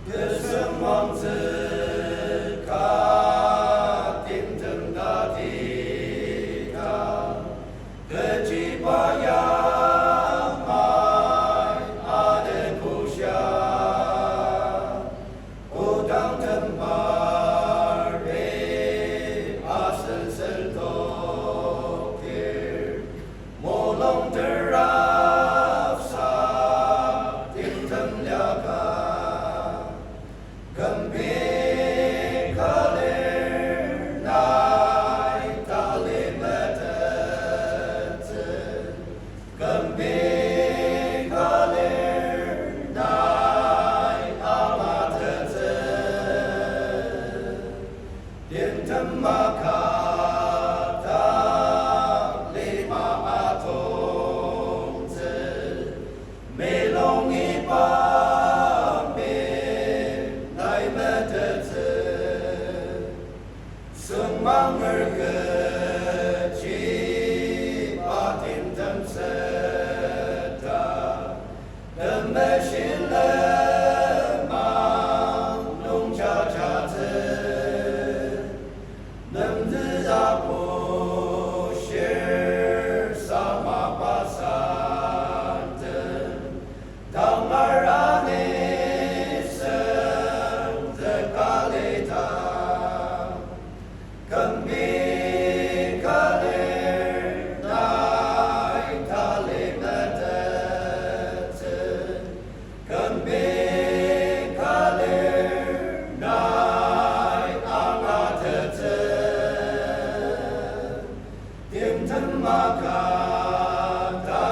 的圣王子卡定正大地卡的吉巴亚麦阿的故乡，不当腾巴瑞阿森森多克莫隆德拉萨定腾了卡。Khenpika ler nai tali metetze. Khenpika ler nai amatetze. Dintem makata lima atongze. Melong ipa. Sumang erkeji batin tem seta demeshin lemang nung cha cha ze nem zi apo shir sama pasante tamarane sem zekaleta. Khenpika ler nai tali metetze. Khenpika ler nai amatetze. Dimten makata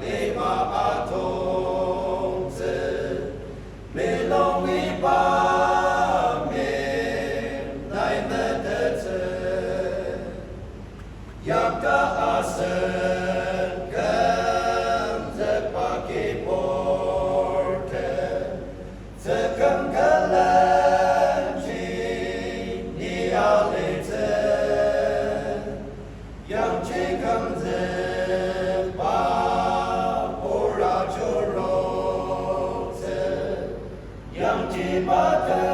lima atongze. Melong ipa. Yakta asen kem zepaki porte zekem kalanji ni alete yang chikam zepa ora chorote yang chibata